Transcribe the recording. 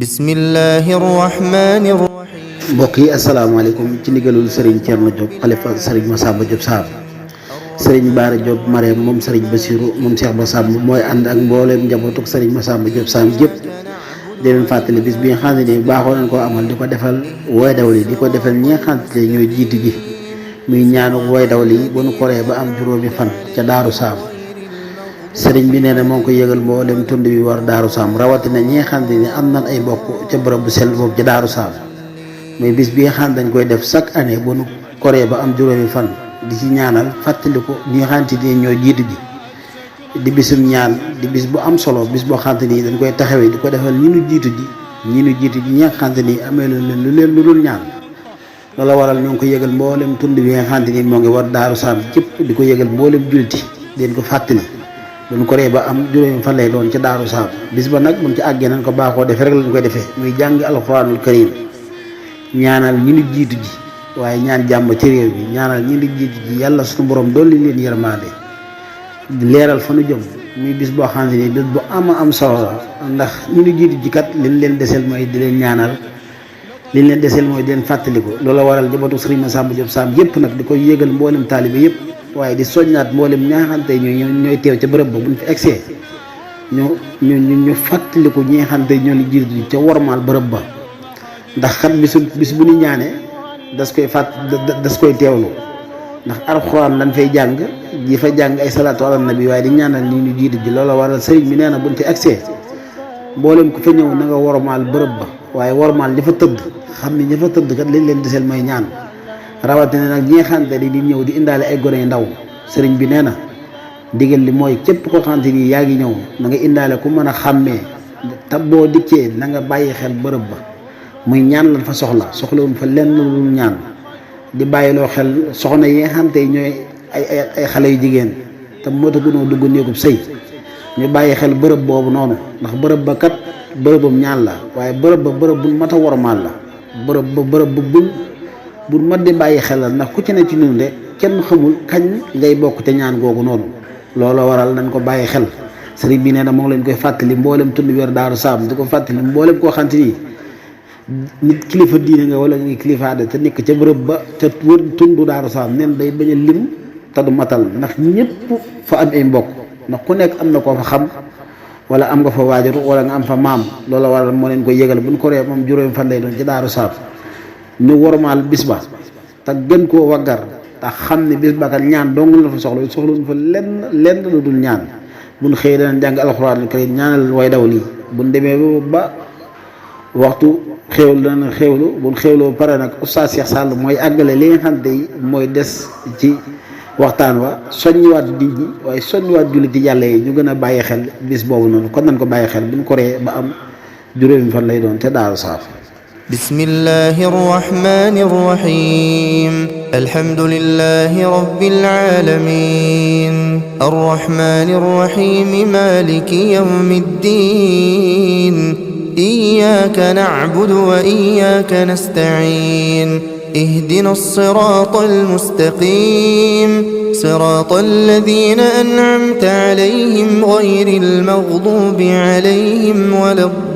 bismillahi rahmani rahim. mbokk yi asalaamaaleykum ci ndigalul Serigne Thierno Diop xalifa Serigne Massamba Diop Sam Serigne Bara Diop Marème moom Serigne Bassirou moom Cheikh Massamba mooy ànd ak mbooleem njabootuk Serigne Massamba Diop Sam gépp di leen fàttali bis bi nga xam ne ni baaxoo nañ koo amal di ko defal woy dawli di ko defal ñi nga xam ne ñooy jiitu gi muy ñaanu woy dawli yi bu nu koree ba am juróomi fan ca Daaru Sam sëriñ bi nee na moo ngi ko yëgal mboolem tund bi war Daaru Sam rawatina ñi nga xam ne am nañ ay bokk ca bërëb bu sell boobu ca Daaru Sam muy bis bi nga xam dañ koy def chaque année bu nu koree ba am juróomi fan di ci ñaanal fàttaliku ñi nga xam ne ñoo jiitu gi di bisum ñaan di bis bu am solo bis boo xam ne dañ koy taxawee di ko defal ñi nu jiitu ji ñi nga xam ne amee leen lu dul ñaan loolu waral ñoo ngi ko yëgal mboolem tund bi nga xam ne moo ngi war Daaru Sam cëpp di ko yëgal mboolem julliti den ko fàttali buñ ko ree ba am juróomi fan lay doon ca Daaru Sam bis ba nag buñ ci àggee nañ ko baaxoo defee rek lañ koy defee muy jàng alxuraanul karim ñaanal ñi nu jiitu ji waaye ñaan jàmm ci réew mi ñaanal ñi nu jiitu ji yàlla suñu borom dolli leen yërmande leeral fa nu jëm muy bis boo xam ne bis bu am solo la ndax ñi nu jiitu ji kat liñ leen deseel mooy di leen ñaanal liñ leen deseel mooy di leen fàttaliku loolu waral jabatu Serigne Massamba Diop Sam yëpp nag di koy yëgal mboolem taalibe yëpp waaye di soññaat mboolem ñaaxante ñooy teew ca bërëb ba buñ fi egsee ñu fàttaliku ñi nga xam te ñoo li jiitu ca wormaal bërëb ba ndax xat bis bu ñu ñaanee das koy teewlu ndax alxuraan lañ fay jàng di fa jàng ay salaatu ala nabi waaye di ñaanal ñi ñu jiitu ji loolu waral sëriñ bi nee na buñ fi egsee mboolem ku fa ñëw na nga wormaal bërëb ba waaye wormaal ña fa tëdd xam ne ña fa tëdd kat liñ leen deseel mooy ñaan rawatina nag ñi nga xamante ni di ñëw di indaale ay gone yu ndaw sëriñ bi nee na ndigal li mooy képp koo xamante ni yaa ngi ñëw na nga indaale ku mën a xàmmee te boo dikkee na nga bàyyi xel bërëb ba muy ñaan lan fa soxlawuñ fa lenn lu ñaan di bàyyiloo xel soxna yi nga xamante ni ñooy ay xale yu jigéen te motagunoo dugg néegub sëy ñu bàyyi xel bërëb boobu noonu ndax bërëb ba kat bërëbam ñaan la waaye bërëb buñ mat a wormaal la bërëb bu mat di bàyyi xel la ndax ku ci ne ci ñun de kenn xamul kañ ngay bokk te ñaan googu noonu looloo waral nañ ko bàyyi xel sëriñ bi nee na moo ngi leen koy fàttali mboolem tund wér Daaru Sam di ko fàttali mboolem koo xamante ni nit kilifa diine nga wala nga kilifa aada te nekk ca bërëb ba ca wër tundu Daaru Sam neen day bañ a lim te du matal ndax ñëpp fa am ay mbokk ndax ku nekk am na koo fa xam wala am nga fa waajur wala nga am fa maam loola waral moo leen koy yëgal buñ ko ree moom juróomi fan lay doon ci Daaru Sam ñu wormaal bis ba te gën koo waggar te xam ne bis ba kat ñaan dong la fa soxluñ fa lenn lu dul ñaan buñ xëyee danañ jàng alxuraan karim ñaanal way daw lii buñ demee ba waxtu xéewlu dana xéewlu buñ xéewloo pare nag oustaz Cheikh Sall mooy àggale li nga xam ne mooy des ci waxtaan wa soññiwaat nit ñi waaye soññiwaat jullit yi yàlla yi ñu gën a bàyyi xel bis boobu noonu kon nañ ko bàyyi xel buñ ko ree ba am juróomi fan lay doon te Daaru Sam. bismillahi rahmani rahim. alhamdulillahi rabbil alamin arrahmani rahim maliki yawmiddin iyyaka na'budu wa iyyaka nasta'in اهدنا الصراط المستقيم صراط الذين أنعمت عليهم غير المغضوب عليهم ولا الضالين